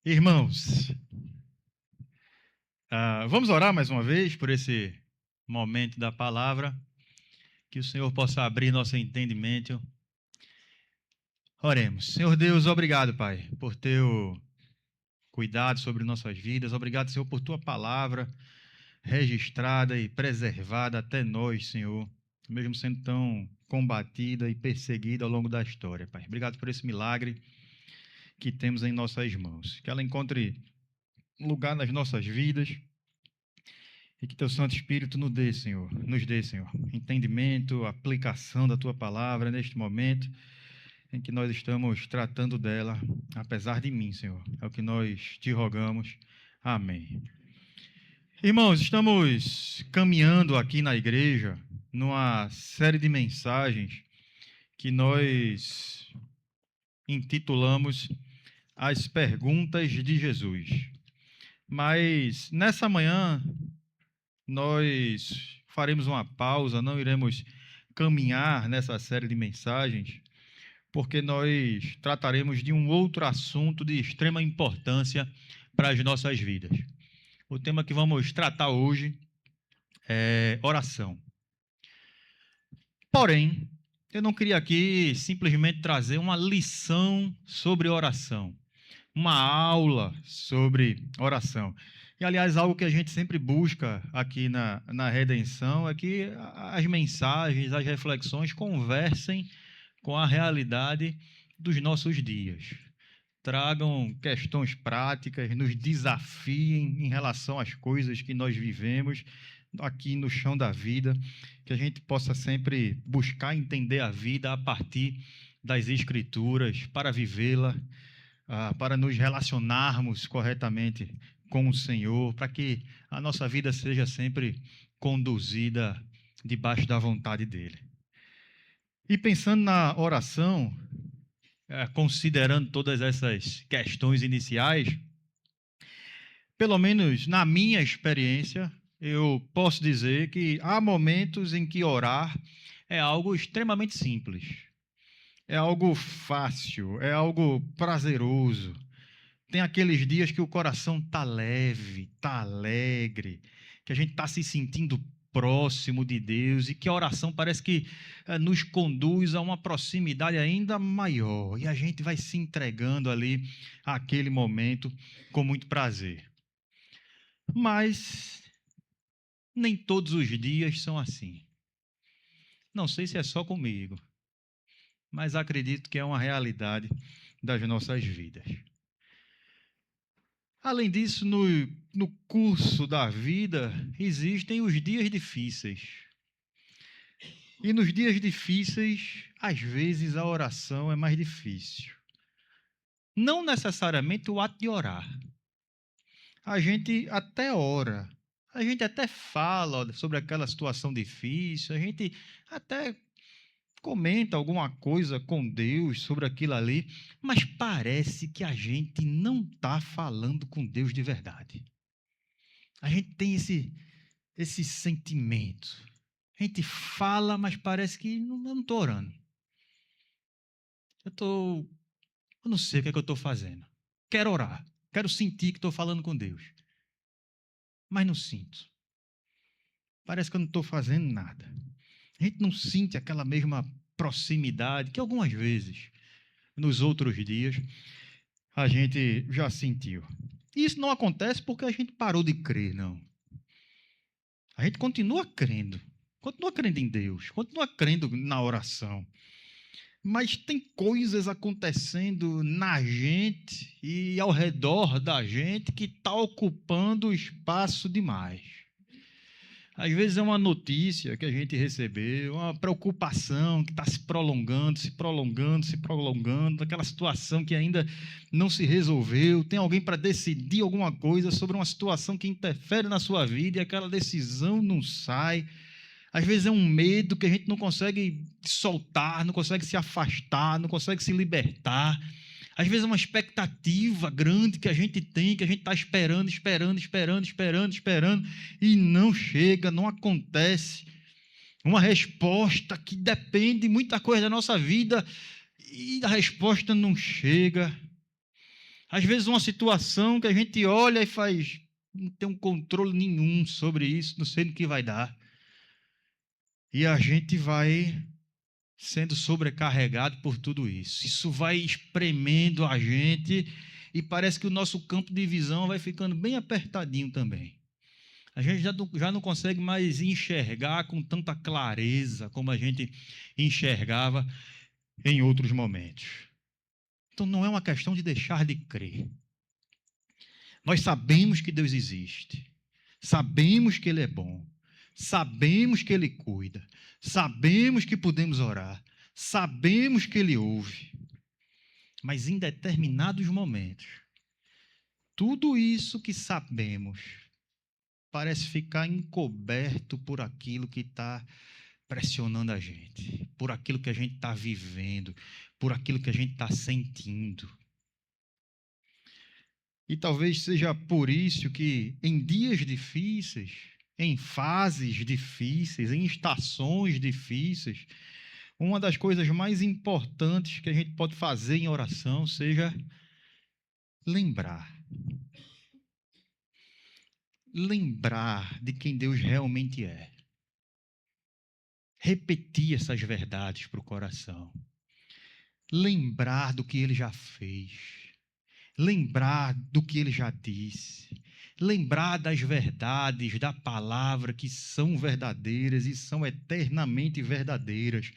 Irmãos, vamos orar mais uma vez por esse momento da palavra, que o Senhor possa abrir nosso entendimento. Oremos. Senhor Deus, obrigado, Pai, por teu cuidado sobre nossas vidas. Obrigado, Senhor, por tua palavra registrada e preservada até nós, Senhor, mesmo sendo tão combatida e perseguida ao longo da história, Pai. Obrigado por esse milagre que temos em nossas mãos. Que ela encontre lugar nas nossas vidas. E que teu Santo Espírito nos dê, Senhor, entendimento, aplicação da tua palavra neste momento em que nós estamos tratando dela, apesar de mim, Senhor. É o que nós te rogamos. Amém. Irmãos, estamos caminhando aqui na igreja numa série de mensagens que nós intitulamos As Perguntas de Jesus. Mas nessa manhã nós faremos uma pausa, não iremos caminhar nessa série de mensagens, porque nós trataremos de um outro assunto de extrema importância para as nossas vidas. O tema que vamos tratar hoje é oração. Porém, eu não queria aqui simplesmente trazer uma lição sobre oração, uma aula sobre oração. E, aliás, algo que a gente sempre busca aqui na Redenção é que as mensagens, as reflexões conversem com a realidade dos nossos dias. Tragam questões práticas, nos desafiem em relação às coisas que nós vivemos aqui no chão da vida, que a gente possa sempre buscar entender a vida a partir das Escrituras, para vivê-la, para nos relacionarmos corretamente com o Senhor, para que a nossa vida seja sempre conduzida debaixo da vontade dEle. E pensando na oração, considerando todas essas questões iniciais, pelo menos na minha experiência, eu posso dizer que há momentos em que orar é algo extremamente simples. É algo fácil, é algo prazeroso. Tem aqueles dias que o coração está leve, está alegre, que a gente está se sentindo próximo de Deus e que a oração parece que nos conduz a uma proximidade ainda maior. E a gente vai se entregando ali àquele momento com muito prazer. Mas nem todos os dias são assim. Não sei se é só comigo, mas acredito que é uma realidade das nossas vidas. Além disso, no curso da vida, existem os dias difíceis. E nos dias difíceis, às vezes a oração é mais difícil. Não necessariamente o ato de orar. A gente até ora, a gente até fala sobre aquela situação difícil, a gente até comenta alguma coisa com Deus sobre aquilo ali, mas parece que a gente não está falando com Deus de verdade. A gente tem esse sentimento. A gente fala, mas parece que eu não estou orando. Eu não sei o que é que eu estou fazendo. Quero orar, quero sentir que estou falando com Deus, mas não sinto. Parece que eu não estou fazendo nada. A gente não sente aquela mesma proximidade que algumas vezes, nos outros dias, a gente já sentiu. E isso não acontece porque a gente parou de crer, não. A gente continua crendo em Deus, continua crendo na oração. Mas tem coisas acontecendo na gente e ao redor da gente que está ocupando espaço demais. Às vezes é uma notícia que a gente recebeu, uma preocupação que está se prolongando, aquela situação que ainda não se resolveu, tem alguém para decidir alguma coisa sobre uma situação que interfere na sua vida e aquela decisão não sai. Às vezes é um medo que a gente não consegue soltar, não consegue se afastar, não consegue se libertar. Às vezes é uma expectativa grande que a gente tem, que a gente está esperando, e não chega, não acontece. Uma resposta que depende de muita coisa da nossa vida e a resposta não chega. Às vezes uma situação que a gente olha e faz, não tem um controle nenhum sobre isso, não sei no que vai dar. E a gente vai sendo sobrecarregado por tudo isso. Isso vai espremendo a gente e parece que o nosso campo de visão vai ficando bem apertadinho também. A gente já não consegue mais enxergar com tanta clareza como a gente enxergava em outros momentos. Então não é uma questão de deixar de crer. Nós sabemos que Deus existe, sabemos que Ele é bom, sabemos que Ele cuida, sabemos que podemos orar, sabemos que Ele ouve, mas em determinados momentos, tudo isso que sabemos parece ficar encoberto por aquilo que está pressionando a gente, por aquilo que a gente está vivendo, por aquilo que a gente está sentindo. E talvez seja por isso que em dias difíceis, em fases difíceis, em estações difíceis, uma das coisas mais importantes que a gente pode fazer em oração seja lembrar. Lembrar de quem Deus realmente é. Repetir essas verdades para o coração. Lembrar do que Ele já fez. Lembrar do que Ele já disse. Lembrar das verdades da palavra que são verdadeiras e são eternamente verdadeiras.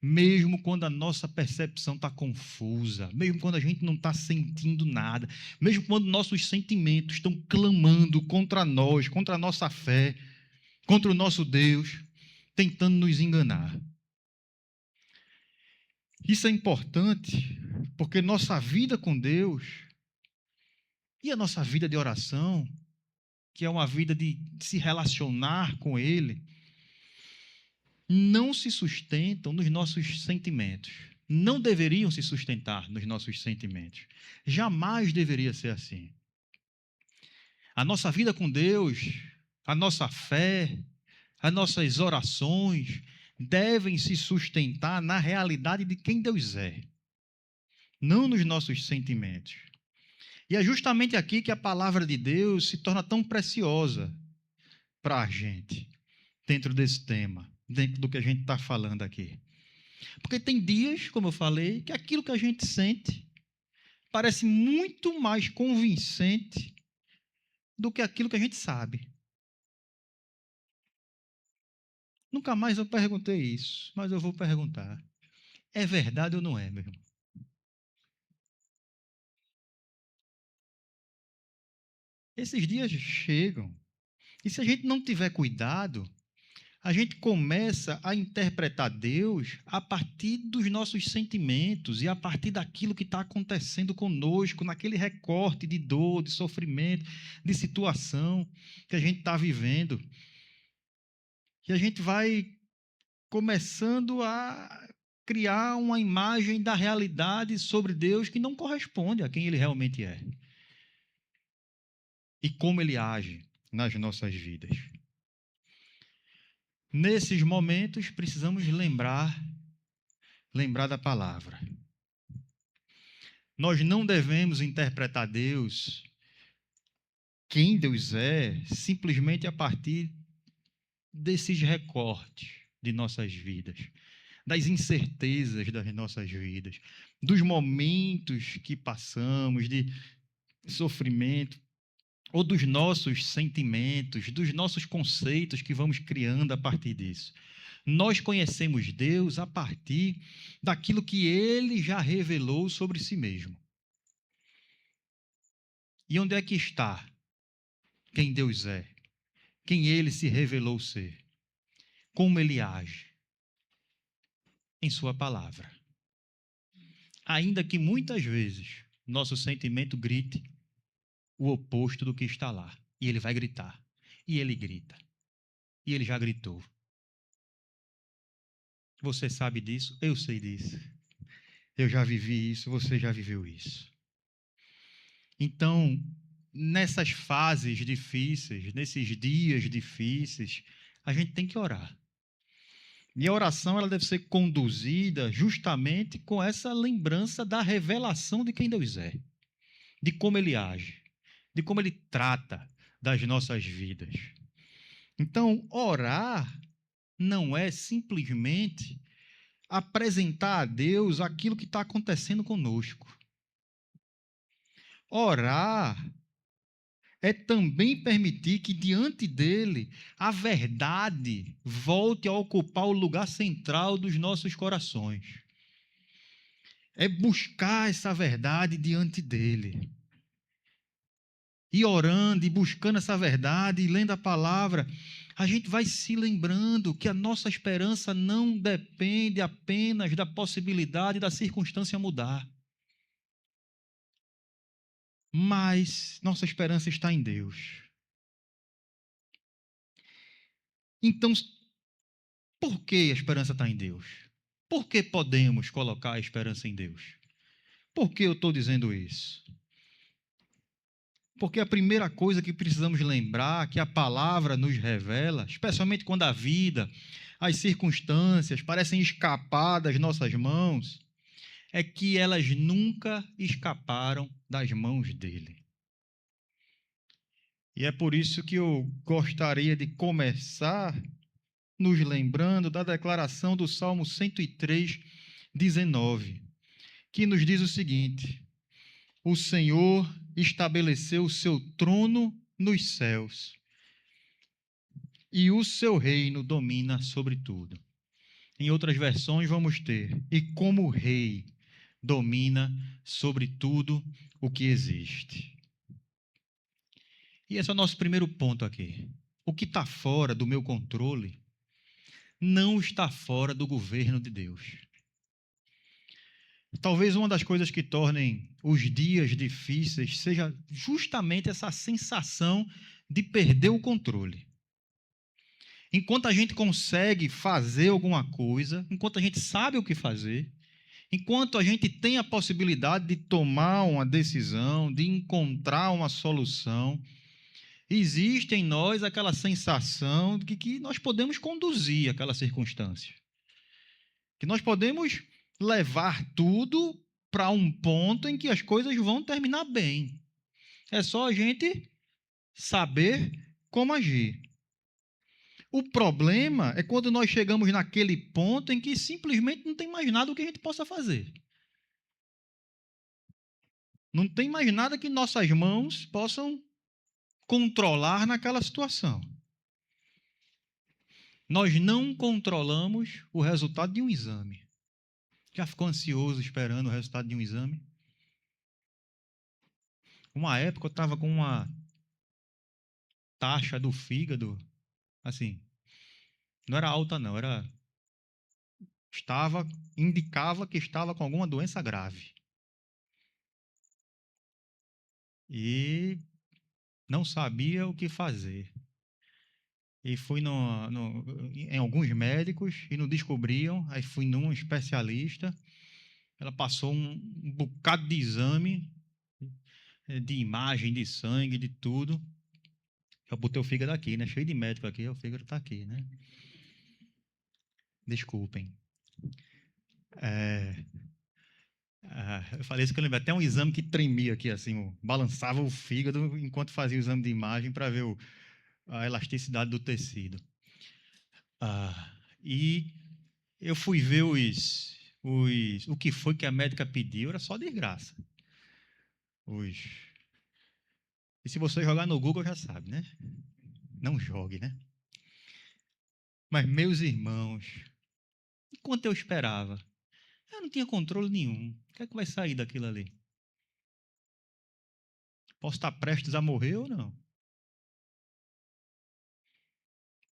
Mesmo quando a nossa percepção está confusa, mesmo quando a gente não está sentindo nada, mesmo quando nossos sentimentos estão clamando contra nós, contra a nossa fé, contra o nosso Deus, tentando nos enganar. Isso é importante porque nossa vida com Deus e a nossa vida de oração, que é uma vida de se relacionar com Ele, não se sustentam nos nossos sentimentos. Não deveriam se sustentar nos nossos sentimentos. Jamais deveria ser assim. A nossa vida com Deus, a nossa fé, as nossas orações devem se sustentar na realidade de quem Deus é, não nos nossos sentimentos. E é justamente aqui que a palavra de Deus se torna tão preciosa para a gente, dentro desse tema, dentro do que a gente está falando aqui. Porque tem dias, como eu falei, que aquilo que a gente sente parece muito mais convincente do que aquilo que a gente sabe. Nunca mais eu perguntei isso, mas eu vou perguntar. É verdade ou não é, meu irmão? Esses dias chegam. E se a gente não tiver cuidado, a gente começa a interpretar Deus a partir dos nossos sentimentos e a partir daquilo que está acontecendo conosco, naquele recorte de dor, de sofrimento, de situação que a gente está vivendo. E a gente vai começando a criar uma imagem da realidade sobre Deus que não corresponde a quem Ele realmente é e como Ele age nas nossas vidas. Nesses momentos, precisamos lembrar da palavra. Nós não devemos interpretar Deus, quem Deus é, simplesmente a partir desses recortes de nossas vidas, das incertezas das nossas vidas, dos momentos que passamos de sofrimento, ou dos nossos sentimentos, dos nossos conceitos que vamos criando a partir disso. Nós conhecemos Deus a partir daquilo que Ele já revelou sobre si mesmo. E onde é que está quem Deus é? Quem Ele se revelou ser? Como Ele age? Em Sua palavra. Ainda que muitas vezes nosso sentimento grite o oposto do que está lá. E Ele vai gritar. E Ele grita. E Ele já gritou. Você sabe disso, eu sei disso. Eu já vivi isso, você já viveu isso. Então, nessas fases difíceis, nesses dias difíceis, a gente tem que orar. E a oração ela deve ser conduzida justamente com essa lembrança da revelação de quem Deus é. de como ele age, de como ele trata das nossas vidas. Então, orar não é simplesmente apresentar a Deus aquilo que está acontecendo conosco. Orar é também permitir que diante dele a verdade volte a ocupar o lugar central dos nossos corações. É buscar essa verdade diante dele. E orando e buscando essa verdade e lendo a palavra, a gente vai se lembrando que a nossa esperança não depende apenas da possibilidade da circunstância mudar. Mas nossa esperança está em Deus. Então, por que a esperança está em Deus? Por que podemos colocar a esperança em Deus? Por que eu estou dizendo isso? Porque a primeira coisa que precisamos lembrar, que a palavra nos revela, especialmente quando a vida, as circunstâncias parecem escapar das nossas mãos, é que elas nunca escaparam das mãos dele. E é por isso que eu gostaria de começar nos lembrando da declaração do Salmo 103, 19, que nos diz o seguinte: o Senhor estabeleceu o seu trono nos céus, e o seu reino domina sobre tudo. Em outras versões vamos ter: e como rei domina sobre tudo o que existe. E esse é o nosso primeiro ponto aqui. O que está fora do meu controle não está fora do governo de Deus. Talvez uma das coisas que tornem os dias difíceis seja justamente essa sensação de perder o controle. Enquanto a gente consegue fazer alguma coisa, enquanto a gente sabe o que fazer, enquanto a gente tem a possibilidade de tomar uma decisão, de encontrar uma solução, existe em nós aquela sensação de que nós podemos conduzir aquela circunstância. Que nós podemos levar tudo para um ponto em que as coisas vão terminar bem. É só a gente saber como agir. O problema é quando nós chegamos naquele ponto em que simplesmente não tem mais nada que a gente possa fazer. Não tem mais nada que nossas mãos possam controlar naquela situação. Nós não controlamos o resultado de um exame. Já ficou ansioso esperando o resultado de um exame? Uma época eu estava com uma taxa do fígado, assim, não era alta não, indicava que estava com alguma doença grave. E não sabia o que fazer. E fui em alguns médicos e não descobriam, aí fui num especialista, ela passou um bocado de exame, de imagem, de sangue, de tudo. Já botei o fígado aqui, né? Cheio de médico aqui, o fígado está aqui, né? Desculpem. Eu falei isso que eu lembro, até um exame que tremia aqui, assim, balançava o fígado enquanto fazia o exame de imagem para ver a elasticidade do tecido. E eu fui ver o que foi que a médica pediu, era só desgraça. E se você jogar no Google já sabe, né? Não jogue, né? Mas, meus irmãos, enquanto eu esperava, eu não tinha controle nenhum. O que é que vai sair daquilo ali? Posso estar prestes a morrer ou não?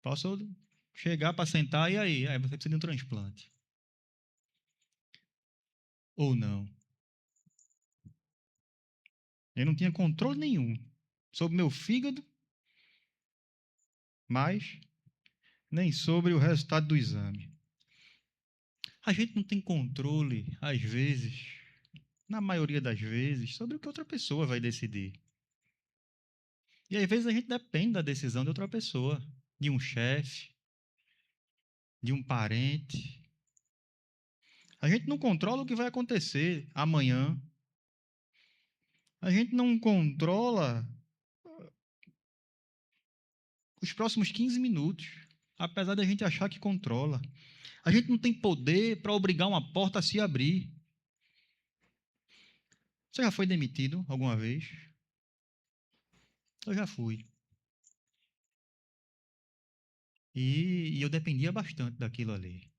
Posso chegar para sentar e aí você precisa de um transplante. Ou não. Eu não tinha controle nenhum sobre meu fígado, mas nem sobre o resultado do exame. A gente não tem controle, às vezes, na maioria das vezes, sobre o que outra pessoa vai decidir. E às vezes a gente depende da decisão de outra pessoa, de um chefe, de um parente. A gente não controla o que vai acontecer amanhã. A gente não controla os próximos 15 minutos, apesar de a gente achar que controla. A gente não tem poder para obrigar uma porta a se abrir. Você já foi demitido alguma vez? Eu já fui. E eu dependia bastante daquilo ali.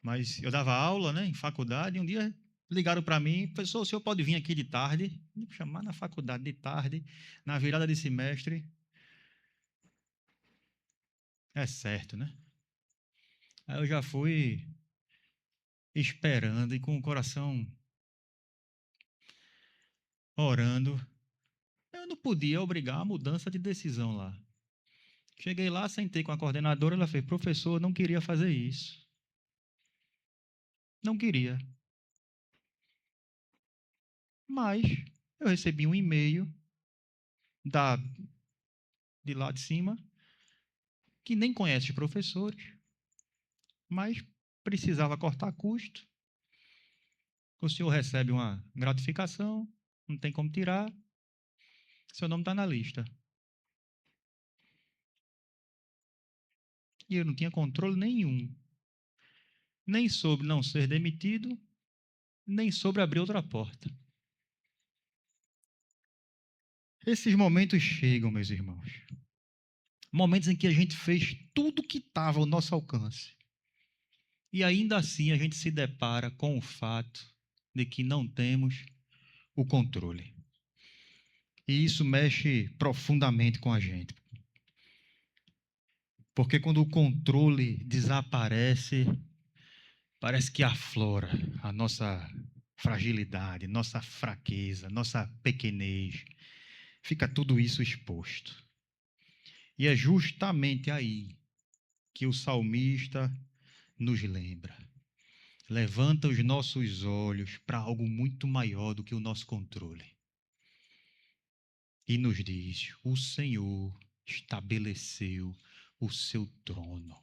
Mas eu dava aula, né, em faculdade, e um dia ligaram para mim, professor, o senhor pode vir aqui de tarde? Me chamar na faculdade de tarde, na virada de semestre. É certo, né? Aí eu já fui esperando e com o coração orando. Eu não podia obrigar a mudança de decisão lá. Cheguei lá, sentei com a coordenadora, ela fez, professor, eu não queria fazer isso. Não queria. Mas eu recebi um e-mail da, de lá de cima, que nem conhece os professores, mas precisava cortar custo. O senhor recebe uma gratificação, não tem como tirar, seu nome está na lista. E eu não tinha controle nenhum, nem sobre não ser demitido, nem sobre abrir outra porta. Esses momentos chegam, meus irmãos. Momentos em que a gente fez tudo que estava ao nosso alcance. E ainda assim a gente se depara com o fato de que não temos o controle. E isso mexe profundamente com a gente. Porque quando o controle desaparece, parece que aflora a nossa fragilidade, nossa fraqueza, nossa pequenez. Fica tudo isso exposto. E é justamente aí que o salmista nos lembra. Levanta os nossos olhos para algo muito maior do que o nosso controle. E nos diz: o Senhor estabeleceu o seu trono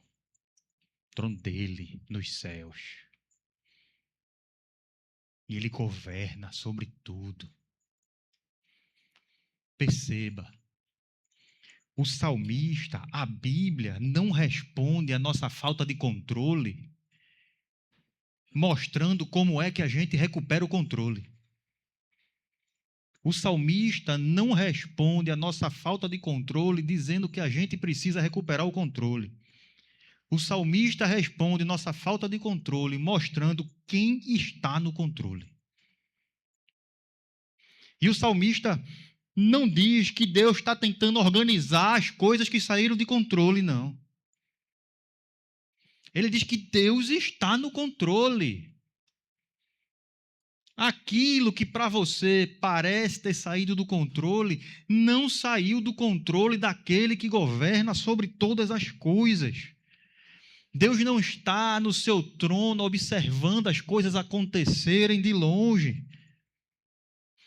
dele nos céus. E ele governa sobre tudo. Perceba, o salmista, a Bíblia, não responde à nossa falta de controle, mostrando como é que a gente recupera o controle. O salmista não responde à nossa falta de controle, dizendo que a gente precisa recuperar o controle. O salmista responde nossa falta de controle, mostrando quem está no controle. E o salmista não diz que Deus está tentando organizar as coisas que saíram de controle, não. Ele diz que Deus está no controle. Aquilo que para você parece ter saído do controle, não saiu do controle daquele que governa sobre todas as coisas. Deus não está no seu trono observando as coisas acontecerem de longe.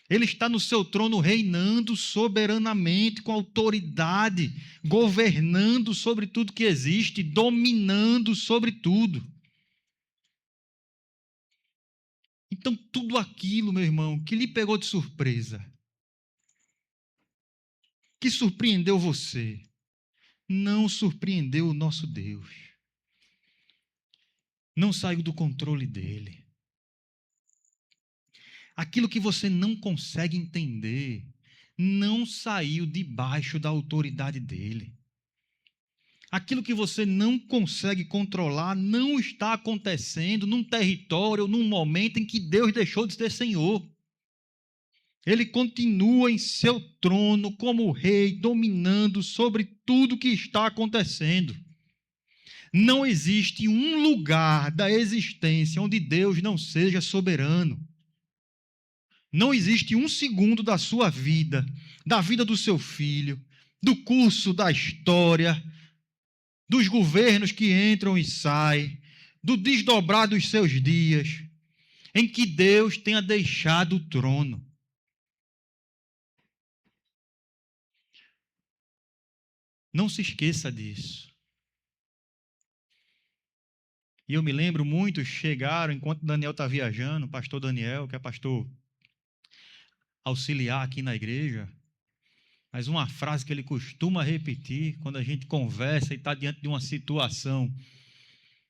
Ele está no seu trono reinando soberanamente, com autoridade, governando sobre tudo que existe, dominando sobre tudo. Então, tudo aquilo, meu irmão, que lhe pegou de surpresa, que surpreendeu você, não surpreendeu o nosso Deus. Não saiu do controle dele. Aquilo que você não consegue entender, não saiu debaixo da autoridade dele. Aquilo que você não consegue controlar não está acontecendo num território, num momento em que Deus deixou de ser Senhor. Ele continua em seu trono como rei, dominando sobre tudo que está acontecendo. Não existe um lugar da existência onde Deus não seja soberano. Não existe um segundo da sua vida, da vida do seu filho, do curso da história, dos governos que entram e saem, do desdobrar dos seus dias, em que Deus tenha deixado o trono. Não se esqueça disso. E eu me lembro, muitos chegaram, enquanto Daniel está viajando, o pastor Daniel, que é pastor auxiliar aqui na igreja, mas uma frase que ele costuma repetir quando a gente conversa e está diante de uma situação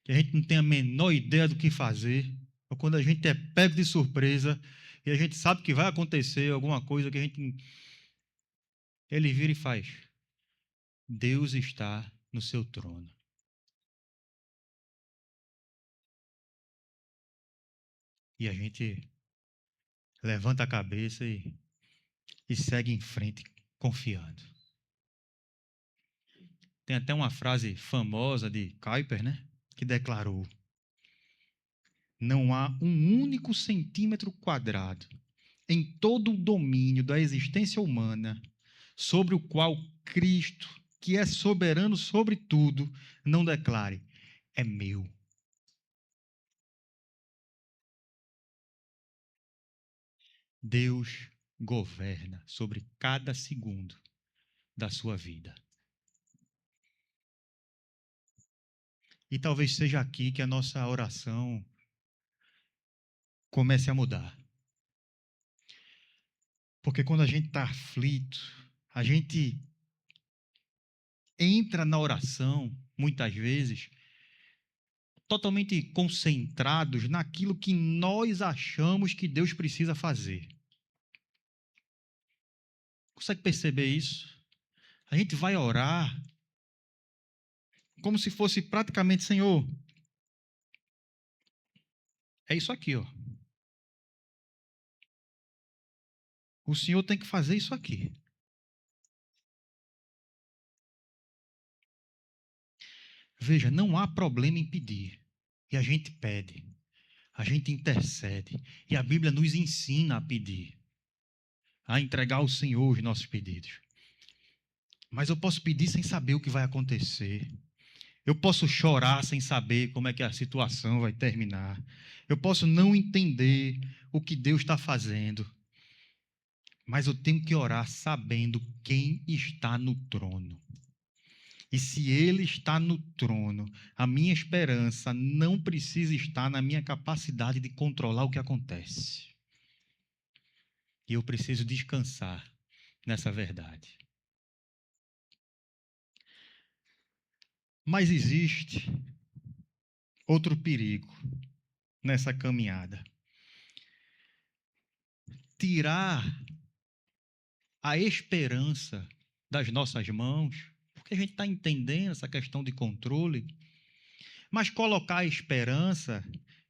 que a gente não tem a menor ideia do que fazer, ou quando a gente é pego de surpresa e a gente sabe que vai acontecer alguma coisa que a gente. Ele vira e faz: Deus está no seu trono. E a gente levanta a cabeça e segue em frente confiando. Tem até uma frase famosa de Kuyper, né? Que declarou: não há um único centímetro quadrado em todo o domínio da existência humana sobre o qual Cristo, que é soberano sobre tudo, não declare: é meu. Deus governa sobre cada segundo da sua vida. E talvez seja aqui que a nossa oração comece a mudar. Porque quando a gente está aflito, a gente entra na oração, muitas vezes, totalmente concentrados naquilo que nós achamos que Deus precisa fazer. Consegue perceber isso? A gente vai orar como se fosse praticamente: Senhor, é isso aqui, ó. O Senhor tem que fazer isso aqui. Veja, não há problema em pedir. E a gente pede, a gente intercede. E a Bíblia nos ensina a pedir, a entregar ao Senhor os nossos pedidos. Mas eu posso pedir sem saber o que vai acontecer. Eu posso chorar sem saber como é que a situação vai terminar. Eu posso não entender o que Deus está fazendo. Mas eu tenho que orar sabendo quem está no trono. E se Ele está no trono, a minha esperança não precisa estar na minha capacidade de controlar o que acontece. E eu preciso descansar nessa verdade. Mas existe outro perigo nessa caminhada. Tirar a esperança das nossas mãos, porque a gente está entendendo essa questão de controle, mas colocar a esperança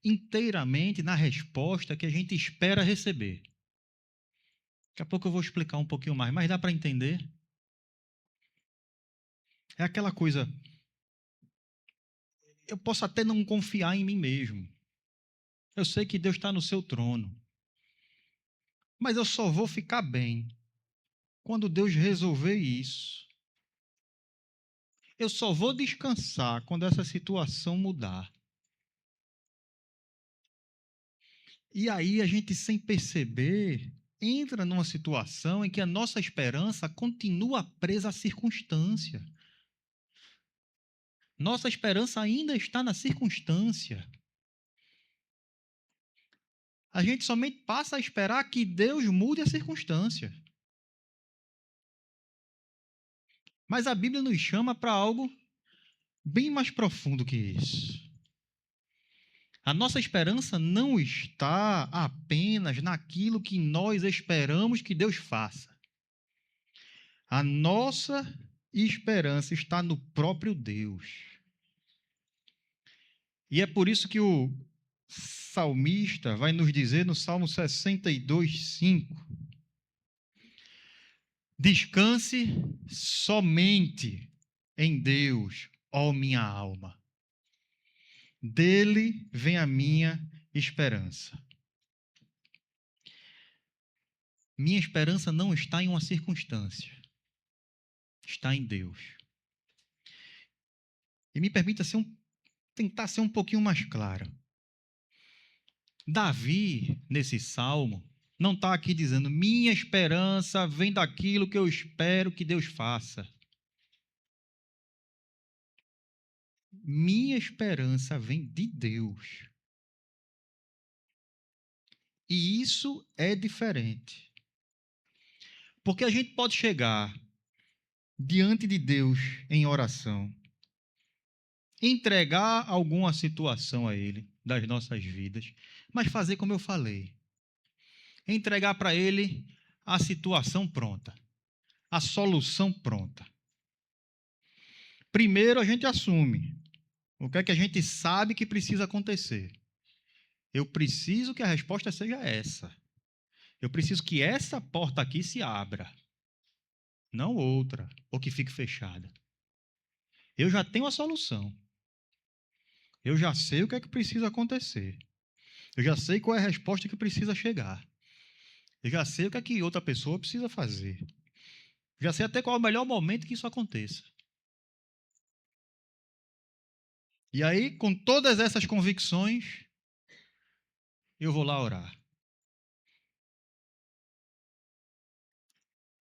inteiramente na resposta que a gente espera receber. Daqui a pouco eu vou explicar um pouquinho mais, mas dá para entender? É aquela coisa, eu posso até não confiar em mim mesmo. Eu sei que Deus está no seu trono. Mas eu só vou ficar bem quando Deus resolver isso. Eu só vou descansar quando essa situação mudar. E aí a gente, sem perceber, entra numa situação em que a nossa esperança continua presa à circunstância. Nossa esperança ainda está na circunstância. A gente somente passa a esperar que Deus mude a circunstância. Mas a Bíblia nos chama para algo bem mais profundo que isso. A nossa esperança não está apenas naquilo que nós esperamos que Deus faça. A nossa esperança está no próprio Deus. E é por isso que o salmista vai nos dizer no Salmo 62, 5: descanse somente em Deus, ó minha alma. Dele vem a minha esperança. Minha esperança não está em uma circunstância, está em Deus. E me permita tentar ser um pouquinho mais claro. Davi, nesse salmo, não está aqui dizendo: minha esperança vem daquilo que eu espero que Deus faça. Minha esperança vem de Deus. E isso é diferente. Porque a gente pode chegar diante de Deus em oração, entregar alguma situação a Ele das nossas vidas, mas fazer como eu falei, entregar para Ele a situação pronta, a solução pronta. Primeiro a gente assume o que é que a gente sabe que precisa acontecer. Eu preciso que a resposta seja essa. Eu preciso que essa porta aqui se abra, não outra, ou que fique fechada. Eu já tenho a solução. Eu já sei o que é que precisa acontecer. Eu já sei qual é a resposta que precisa chegar. Eu já sei o que é que outra pessoa precisa fazer. Eu já sei até qual é o melhor momento que isso aconteça. E aí, com todas essas convicções, eu vou lá orar.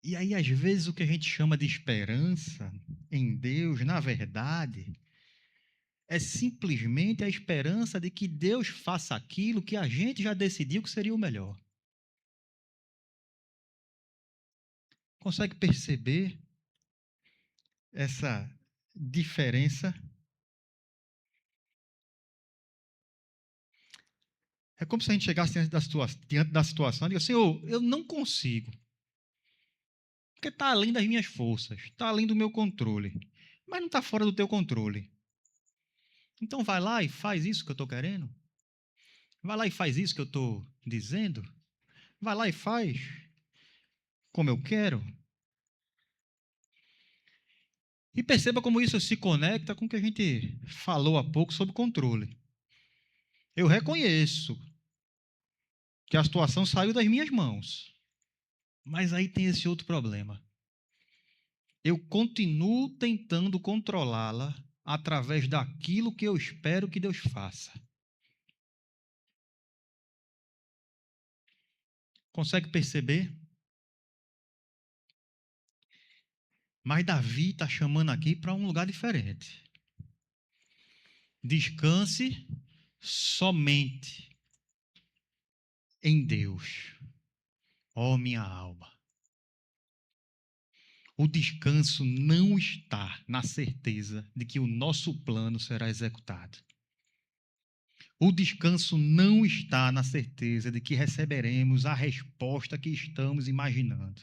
E aí, às vezes, o que a gente chama de esperança em Deus, na verdade, é simplesmente a esperança de que Deus faça aquilo que a gente já decidiu que seria o melhor. Consegue perceber essa diferença? É como se a gente chegasse diante da situação e diga, Senhor, eu não consigo, porque está além das minhas forças, está além do meu controle, mas não está fora do teu controle. Então vai lá e faz isso que eu estou querendo. Vai lá e faz isso que eu estou dizendo. Vai lá e faz como eu quero. E perceba como isso se conecta com o que a gente falou há pouco sobre controle. Eu reconheço que a situação saiu das minhas mãos, mas aí tem esse outro problema. Eu continuo tentando controlá-la através daquilo que eu espero que Deus faça. Consegue perceber? Mas Davi está chamando aqui para um lugar diferente. Descanse somente em Deus, ó minha alma. O descanso não está na certeza de que o nosso plano será executado. O descanso não está na certeza de que receberemos a resposta que estamos imaginando.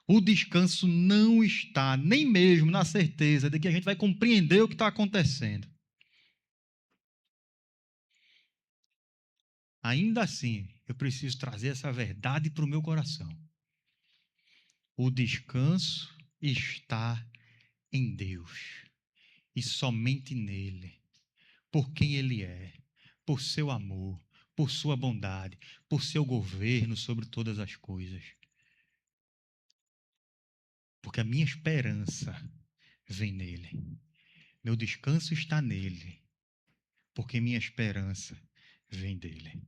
O descanso não está nem mesmo na certeza de que a gente vai compreender o que está acontecendo. Ainda assim, eu preciso trazer essa verdade para o meu coração. O descanso está em Deus e somente nele, por quem ele é, por seu amor, por sua bondade, por seu governo sobre todas as coisas. Porque a minha esperança vem nele. Meu descanso está nele, porque minha esperança vem dele.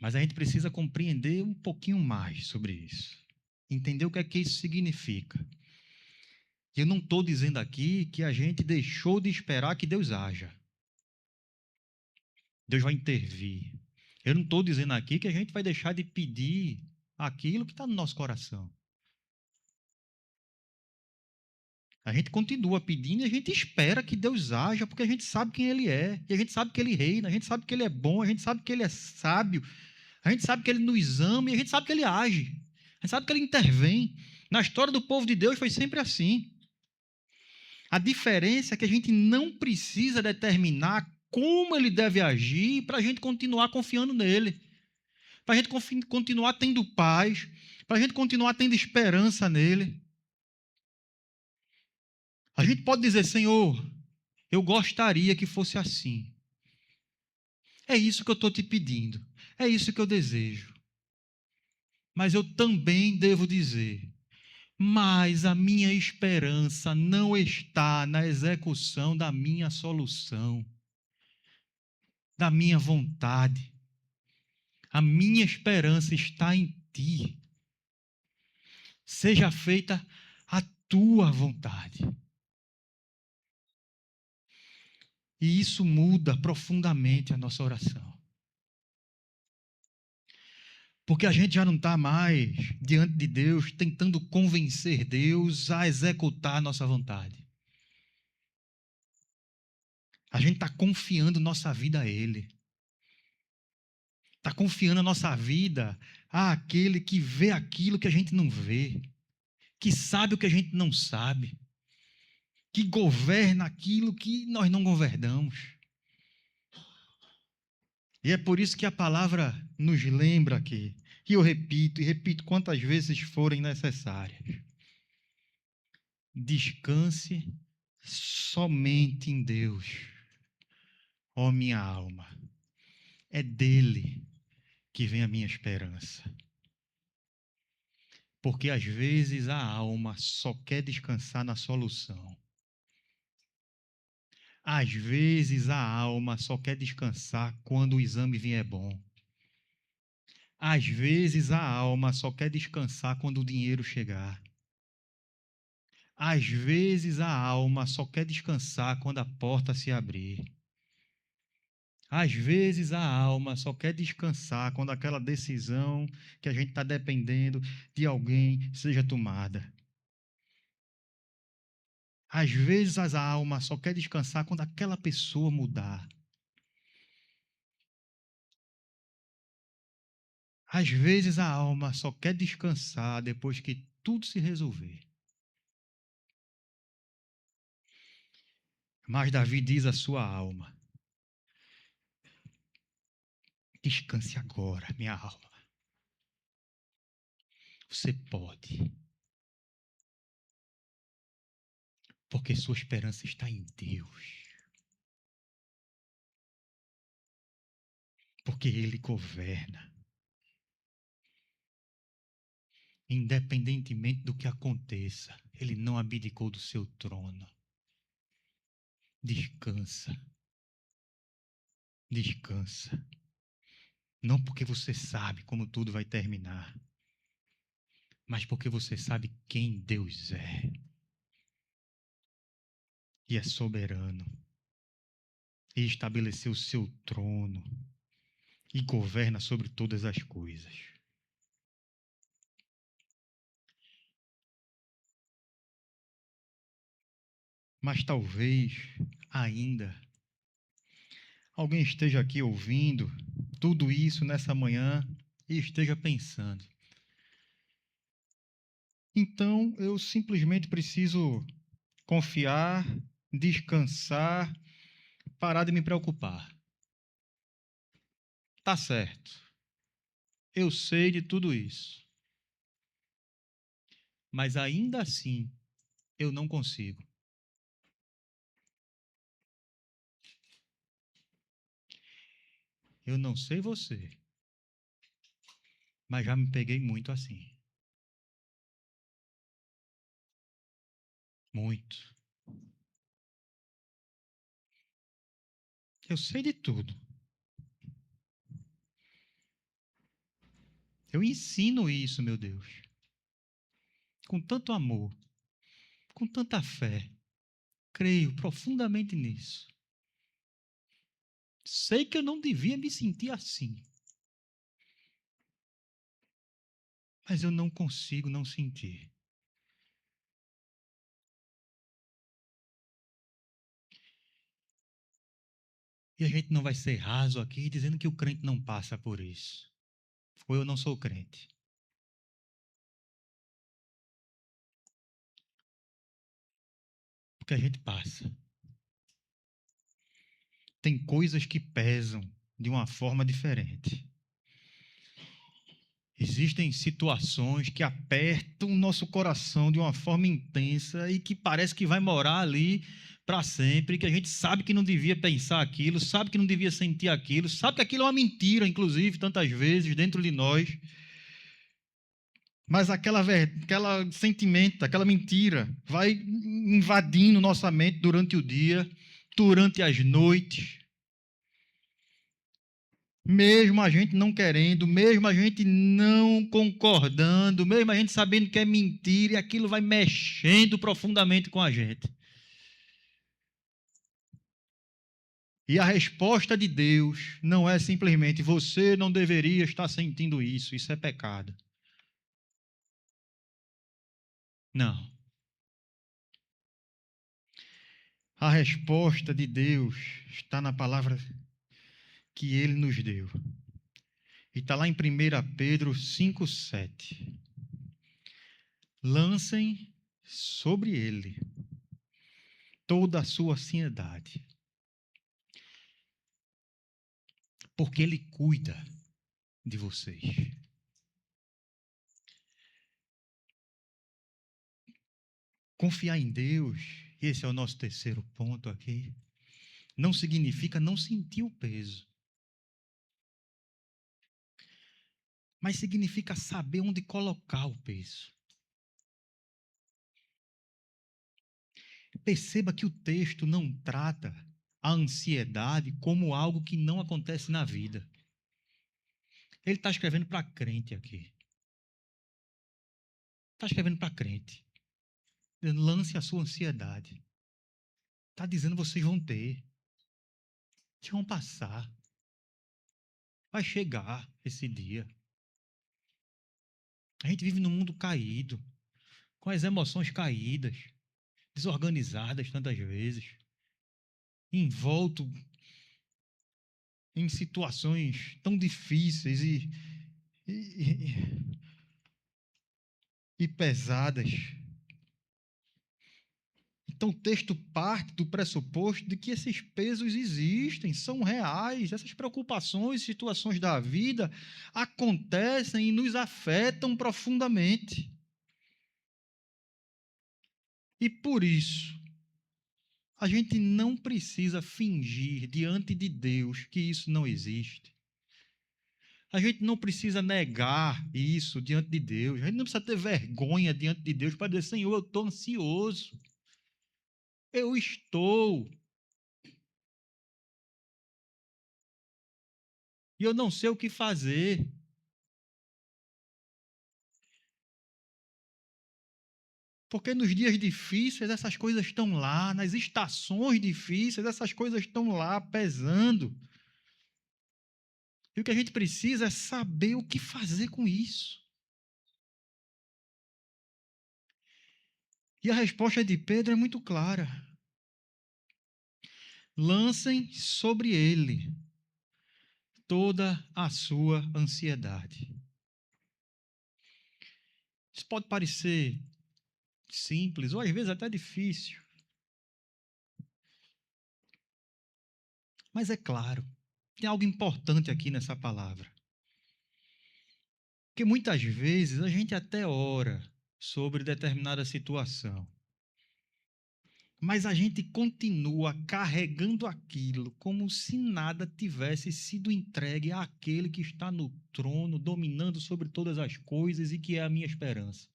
Mas a gente precisa compreender um pouquinho mais sobre isso. Entender o que isso significa. Eu não estou dizendo aqui que a gente deixou de esperar que Deus haja. Deus vai intervir. Eu não estou dizendo aqui que a gente vai deixar de pedir aquilo que está no nosso coração. A gente continua pedindo e a gente espera que Deus haja, porque a gente sabe quem Ele é, e a gente sabe que Ele reina, a gente sabe que Ele é bom, a gente sabe que Ele é sábio, a gente sabe que Ele nos ama e a gente sabe que Ele age. A gente sabe que Ele intervém. Na história do povo de Deus foi sempre assim. A diferença é que a gente não precisa determinar como Ele deve agir para a gente continuar confiando nele, para a gente continuar tendo paz, para a gente continuar tendo esperança nele. A gente pode dizer, Senhor, eu gostaria que fosse assim. É isso que eu estou te pedindo. É isso que eu desejo. Mas eu também devo dizer, mas a minha esperança não está na execução da minha solução, da minha vontade. A minha esperança está em ti. Seja feita a tua vontade. E isso muda profundamente a nossa oração. Porque a gente já não está mais diante de Deus tentando convencer Deus a executar a nossa vontade. A gente está confiando nossa vida a Ele. Está confiando a nossa vida àquele que vê aquilo que a gente não vê, que sabe o que a gente não sabe, que governa aquilo que nós não governamos. E é por isso que a palavra nos lembra aqui, e eu repito, e repito quantas vezes forem necessárias. Descanse somente em Deus, ó minha alma. É dele que vem a minha esperança. Porque às vezes a alma só quer descansar na solução. Às vezes a alma só quer descansar quando o exame vier bom. Às vezes a alma só quer descansar quando o dinheiro chegar. Às vezes a alma só quer descansar quando a porta se abrir. Às vezes a alma só quer descansar quando aquela decisão que a gente está dependendo de alguém seja tomada. Às vezes a alma só quer descansar quando aquela pessoa mudar. Às vezes a alma só quer descansar depois que tudo se resolver. Mas Davi diz à sua alma: descanse agora, minha alma. Você pode. Porque sua esperança está em Deus. Porque Ele governa. Independentemente do que aconteça, Ele não abdicou do seu trono. Descansa. Descansa. Não porque você sabe como tudo vai terminar, mas porque você sabe quem Deus é. E é soberano. E estabeleceu o seu trono. E governa sobre todas as coisas. Mas talvez ainda alguém esteja aqui ouvindo tudo isso nessa manhã e esteja pensando: então eu simplesmente preciso confiar, descansar, parar de me preocupar. Tá certo. Eu sei de tudo isso. Mas ainda assim, eu não consigo. Eu não sei você, mas já me peguei muito assim. Muito. Eu sei de tudo. Eu ensino isso, meu Deus. Com tanto amor, com tanta fé. Creio profundamente nisso. Sei que eu não devia me sentir assim. Mas eu não consigo não sentir. E a gente não vai ser raso aqui dizendo que o crente não passa por isso. Ou eu não sou crente. Porque a gente passa. Tem coisas que pesam de uma forma diferente. Existem situações que apertam o nosso coração de uma forma intensa e que parece que vai morar ali para sempre, que a gente sabe que não devia pensar aquilo, sabe que não devia sentir aquilo, sabe que aquilo é uma mentira, inclusive, tantas vezes dentro de nós. Mas aquela sentimento, aquela mentira, vai invadindo nossa mente durante o dia, durante as noites. Mesmo a gente não querendo, mesmo a gente não concordando, mesmo a gente sabendo que é mentira, e aquilo vai mexendo profundamente com a gente. E a resposta de Deus não é simplesmente você não deveria estar sentindo isso, isso é pecado. Não. A resposta de Deus está na palavra que ele nos deu. E está lá em 1 Pedro 5,7. Lancem sobre ele toda a sua ansiedade, porque ele cuida de vocês. Confiar em Deus, esse é o nosso terceiro ponto aqui, não significa não sentir o peso, mas significa saber onde colocar o peso. Perceba que o texto não trata a ansiedade como algo que não acontece na vida. Ele está escrevendo para crente aqui. Está escrevendo para crente. Lance a sua ansiedade. Está dizendo vocês vão ter. Vocês vão passar. Vai chegar esse dia. A gente vive num mundo caído, com as emoções caídas, desorganizadas tantas vezes, envolto em situações tão difíceis e, e pesadas. Então, o texto parte do pressuposto de que esses pesos existem, são reais, essas preocupações, situações da vida acontecem e nos afetam profundamente. E por isso, a gente não precisa fingir diante de Deus que isso não existe. A gente não precisa negar isso diante de Deus. A gente não precisa ter vergonha diante de Deus para dizer: Senhor, eu estou ansioso. Eu estou. E eu não sei o que fazer. Porque nos dias difíceis essas coisas estão lá, nas estações difíceis essas coisas estão lá pesando. E o que a gente precisa é saber o que fazer com isso. E a resposta de Pedro é muito clara. Lancem sobre ele toda a sua ansiedade. Isso pode parecer simples, ou às vezes até difícil. Mas é claro, tem algo importante aqui nessa palavra. Porque muitas vezes a gente até ora sobre determinada situação, mas a gente continua carregando aquilo como se nada tivesse sido entregue àquele que está no trono, dominando sobre todas as coisas e que é a minha esperança.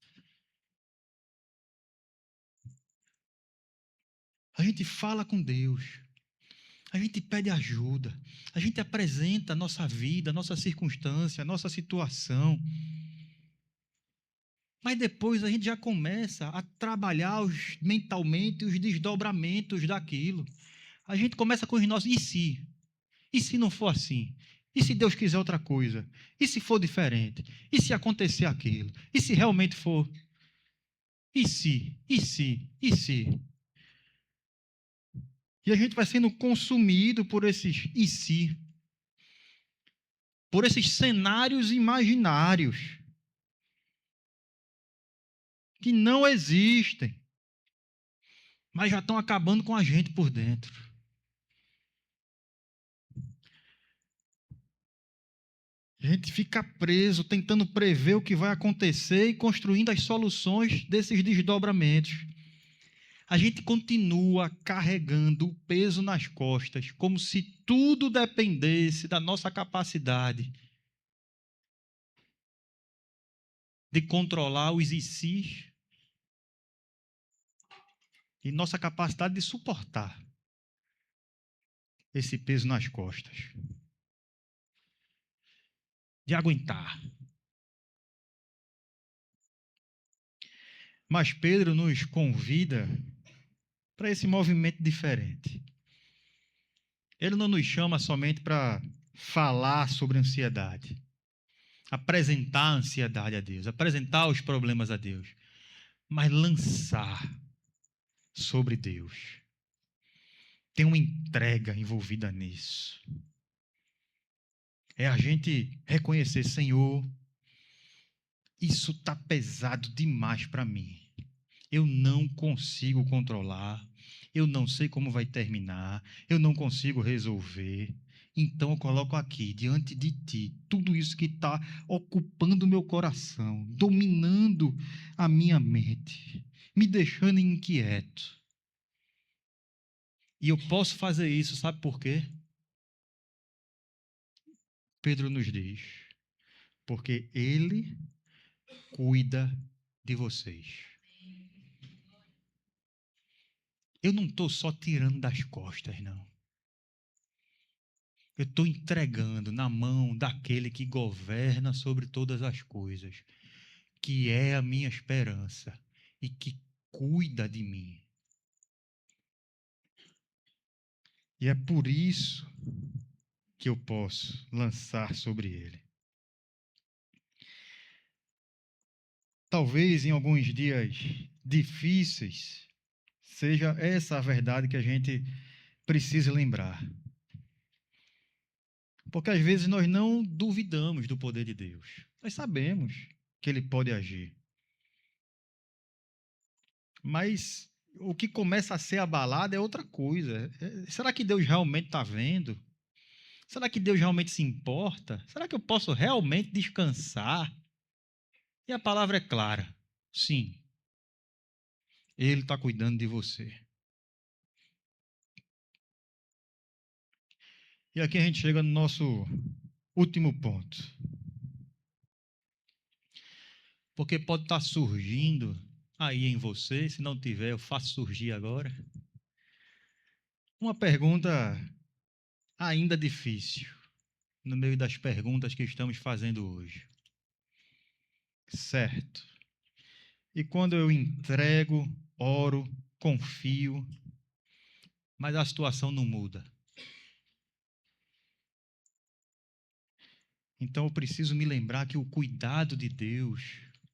A gente fala com Deus, a gente pede ajuda, a gente apresenta a nossa vida, a nossa circunstância, a nossa situação. Mas depois a gente já começa a trabalhar mentalmente os desdobramentos daquilo. A gente começa com os nossos e se? E se não for assim? E se Deus quiser outra coisa? E se for diferente? E se acontecer aquilo? E se realmente for? E se? E se? E se? E a gente vai sendo consumido por esses e se, por esses cenários imaginários que não existem, mas já estão acabando com a gente por dentro. A gente fica preso, tentando prever o que vai acontecer e construindo as soluções desses desdobramentos. A gente continua carregando o peso nas costas, como se tudo dependesse da nossa capacidade de controlar os ICs e nossa capacidade de suportar esse peso nas costas, de aguentar. Mas Pedro nos convida para esse movimento diferente. Ele não nos chama somente para falar sobre ansiedade, apresentar a ansiedade a Deus, apresentar os problemas a Deus, mas lançar sobre Deus. Tem uma entrega envolvida nisso. É a gente reconhecer, Senhor, isso está pesado demais para mim. Eu não consigo controlar, eu não sei como vai terminar, eu não consigo resolver. Então eu coloco aqui, diante de Ti, tudo isso que está ocupando o meu coração, dominando a minha mente, me deixando inquieto. E eu posso fazer isso, sabe por quê? Pedro nos diz, porque Ele cuida de vocês. Eu não estou só tirando das costas, não. Eu estou entregando na mão daquele que governa sobre todas as coisas, que é a minha esperança e que cuida de mim. E é por isso que eu posso lançar sobre ele. Talvez em alguns dias difíceis seja essa a verdade que a gente precisa lembrar. Porque às vezes nós não duvidamos do poder de Deus. Nós sabemos que ele pode agir. Mas o que começa a ser abalado é outra coisa. Será que Deus realmente está vendo? Será que Deus realmente se importa? Será que eu posso realmente descansar? E a palavra é clara. Sim, Ele está cuidando de você. E aqui a gente chega no nosso último ponto. Porque pode estar surgindo aí em você, se não tiver, eu faço surgir agora. Uma pergunta ainda difícil, no meio das perguntas que estamos fazendo hoje. Certo. E quando eu entrego, oro, confio, mas a situação não muda. Então eu preciso me lembrar que o cuidado de Deus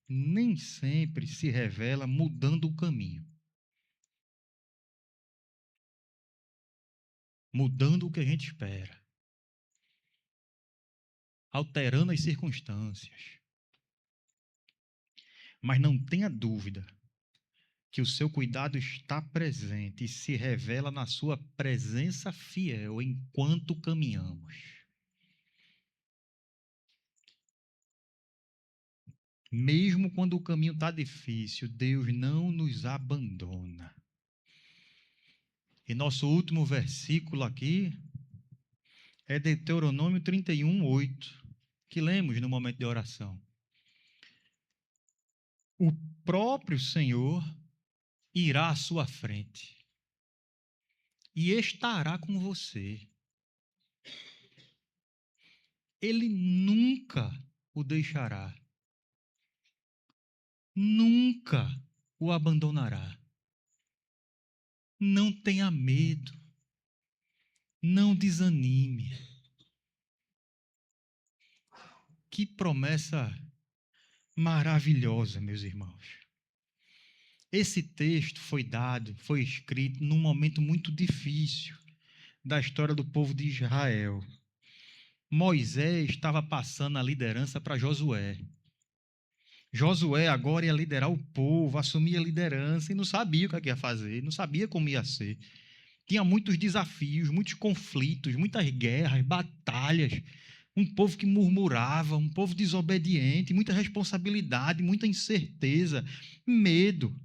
nem sempre se revela mudando o caminho. Mudando o que a gente espera. Alterando as circunstâncias. Mas não tenha dúvida que o seu cuidado está presente e se revela na sua presença fiel enquanto caminhamos. Mesmo quando o caminho está difícil, Deus não nos abandona. E nosso último versículo aqui é Deuteronômio 31, 8, que lemos no momento de oração. O próprio Senhor irá à sua frente e estará com você. Ele nunca o deixará, nunca o abandonará. Não tenha medo, não desanime. Que promessa maravilhosa, meus irmãos. Esse texto foi escrito num momento muito difícil da história do povo de Israel. Moisés estava passando a liderança para Josué. Josué agora ia liderar o povo, assumir a liderança e não sabia o que ia fazer, não sabia como ia ser. Tinha muitos desafios, muitos conflitos, muitas guerras, batalhas. Um povo que murmurava, um povo desobediente, muita responsabilidade, muita incerteza, medo.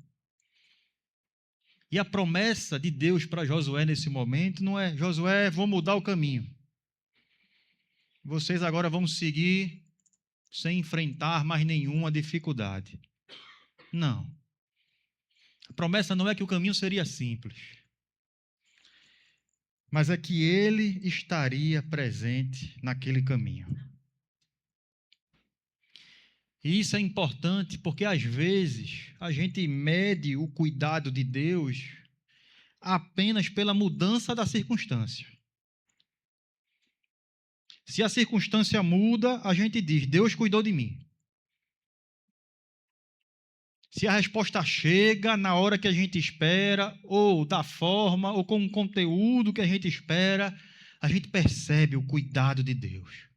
E a promessa de Deus para Josué nesse momento não é: Josué, vou mudar o caminho. Vocês agora vão seguir sem enfrentar mais nenhuma dificuldade. Não. A promessa não é que o caminho seria simples, mas é que ele estaria presente naquele caminho. E isso é importante porque, às vezes, a gente mede o cuidado de Deus apenas pela mudança da circunstância. Se a circunstância muda, a gente diz: Deus cuidou de mim. Se a resposta chega na hora que a gente espera, ou da forma, ou com o conteúdo que a gente espera, a gente percebe o cuidado de Deus.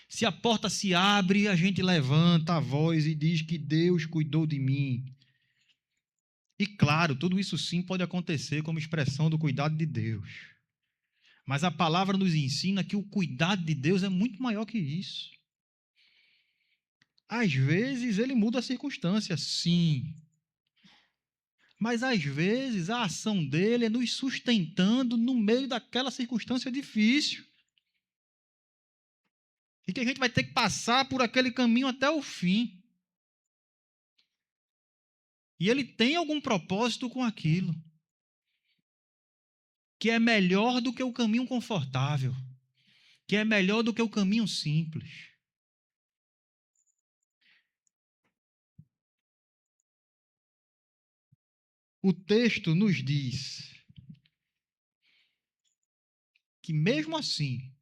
Se a porta se abre, a gente levanta a voz e diz que Deus cuidou de mim. E claro, tudo isso sim pode acontecer como expressão do cuidado de Deus. Mas a palavra nos ensina que o cuidado de Deus é muito maior que isso. Às vezes ele muda a circunstância, sim. Mas às vezes a ação dele é nos sustentando no meio daquela circunstância difícil. E que a gente vai ter que passar por aquele caminho até o fim. E ele tem algum propósito com aquilo, que é melhor do que o caminho confortável, que é melhor do que o caminho simples. O texto nos diz que mesmo assim,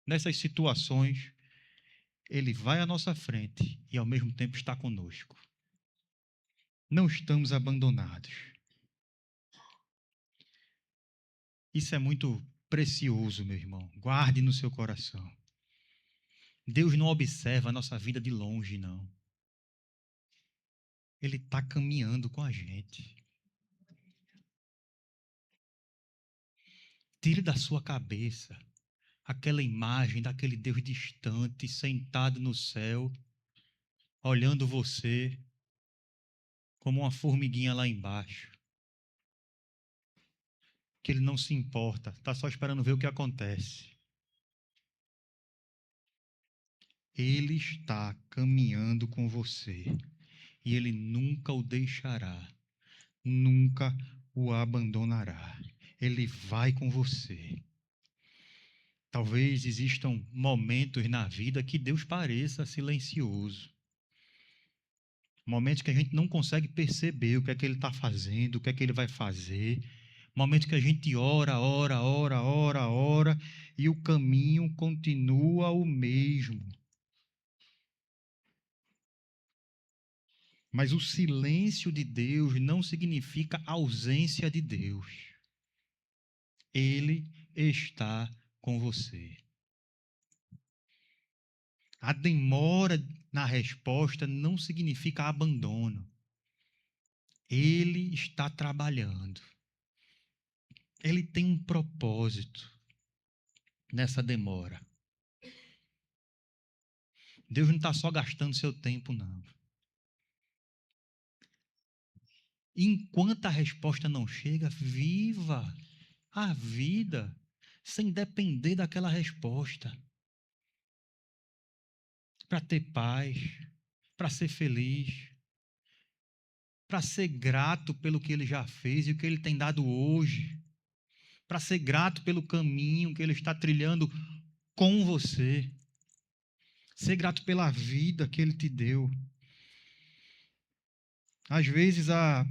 nessas situações, ele vai à nossa frente e ao mesmo tempo está conosco. Não estamos abandonados. Isso é muito precioso, meu irmão. Guarde no seu coração. Deus não observa a nossa vida de longe, não. Ele está caminhando com a gente. Tire da sua cabeça aquela imagem daquele Deus distante, sentado no céu, olhando você como uma formiguinha lá embaixo. Que ele não se importa, está só esperando ver o que acontece. Ele está caminhando com você e ele nunca o deixará, nunca o abandonará. Ele vai com você. Talvez existam momentos na vida que Deus pareça silencioso. Momentos que a gente não consegue perceber o que é que Ele está fazendo, o que é que Ele vai fazer. Momentos que a gente ora, e o caminho continua o mesmo. Mas o silêncio de Deus não significa ausência de Deus. Ele está com você. A demora na resposta não significa abandono. Ele está trabalhando. Ele tem um propósito nessa demora. Deus não está só gastando seu tempo, não. Enquanto a resposta não chega, viva a vida sem depender daquela resposta. Para ter paz, para ser feliz, para ser grato pelo que ele já fez e o que ele tem dado hoje, para ser grato pelo caminho que ele está trilhando com você, ser grato pela vida que ele te deu. Às vezes a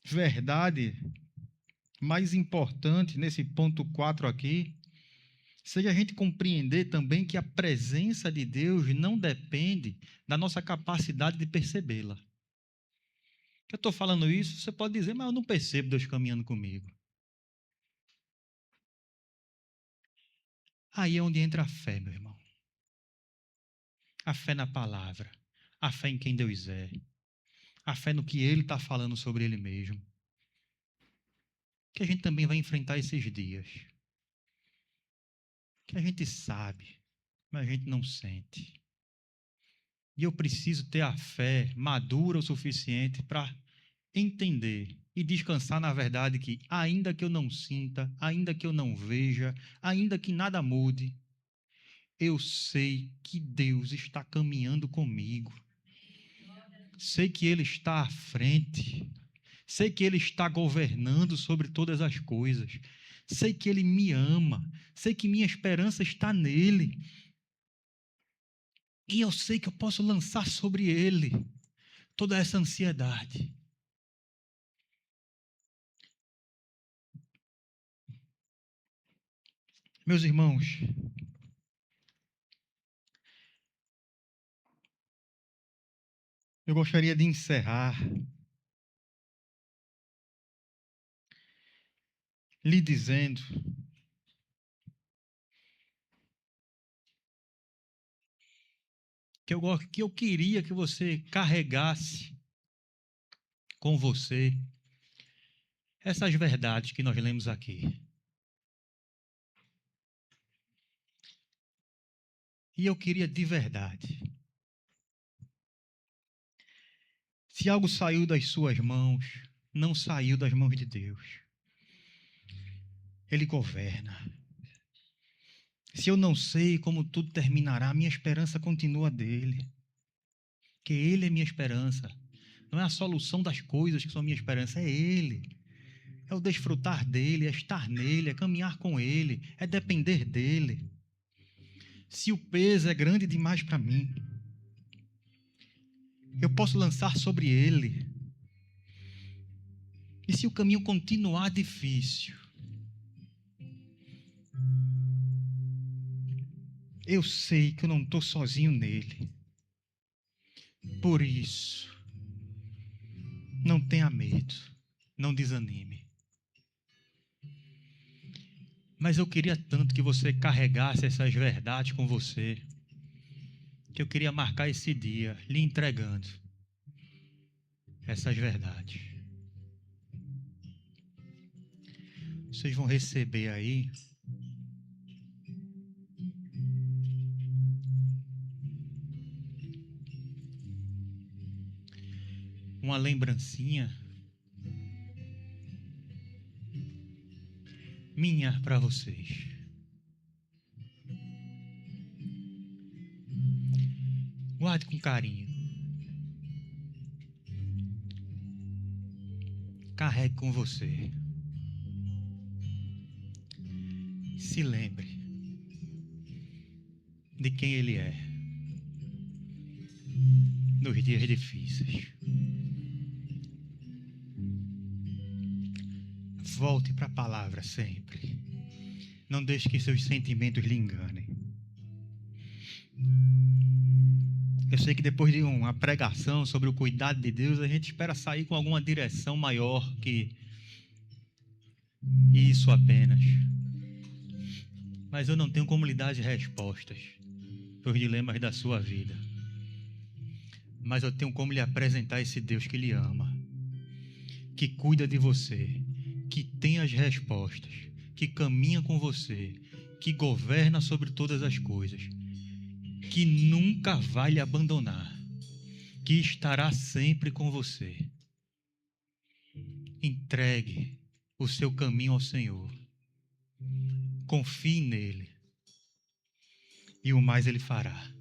verdade mais importante nesse ponto 4 aqui seja a gente compreender também que a presença de Deus não depende da nossa capacidade de percebê-la. Eu estou falando isso, você pode dizer, mas eu não percebo Deus caminhando comigo. Aí é onde entra a fé, meu irmão. A fé na palavra, a fé em quem Deus é, a fé no que Ele está falando sobre Ele mesmo. Que a gente também vai enfrentar esses dias. Que a gente sabe, mas a gente não sente. E eu preciso ter a fé madura o suficiente para entender e descansar na verdade que, ainda que eu não sinta, ainda que eu não veja, ainda que nada mude, eu sei que Deus está caminhando comigo. Sei que Ele está à frente. Sei que Ele está governando sobre todas as coisas. Sei que Ele me ama. Sei que minha esperança está nele. E eu sei que eu posso lançar sobre Ele toda essa ansiedade. Meus irmãos, eu gostaria de encerrar lhe dizendo que eu queria que você carregasse com você essas verdades que nós lemos aqui. E eu queria de verdade. Se algo saiu das suas mãos, não saiu das mãos de Deus. Ele governa. Se eu não sei como tudo terminará, minha esperança continua dele. Que ele é minha esperança. Não é a solução das coisas que são minha esperança, é ele. É o desfrutar dele, é estar nele, é caminhar com ele, é depender dele. Se o peso é grande demais para mim, eu posso lançar sobre ele. E se o caminho continuar difícil, eu sei que eu não estou sozinho nele. Por isso, não tenha medo, não desanime. Mas eu queria tanto que você carregasse essas verdades com você, que eu queria marcar esse dia lhe entregando essas verdades. Vocês vão receber aí uma lembrancinha minha para vocês. Guarde com carinho. Carregue com você. Se lembre de quem ele é nos dias difíceis. Volte para a palavra sempre. Não deixe que seus sentimentos lhe enganem. Eu sei que depois de uma pregação sobre o cuidado de Deus, a gente espera sair com alguma direção maior que isso apenas. Mas eu não tenho como lhe dar as respostas para os dilemas da sua vida. Mas eu tenho como lhe apresentar esse Deus que lhe ama, que cuida de você, que tem as respostas, que caminha com você, que governa sobre todas as coisas, que nunca vai lhe abandonar, que estará sempre com você. Entregue o seu caminho ao Senhor. Confie nele e o mais ele fará.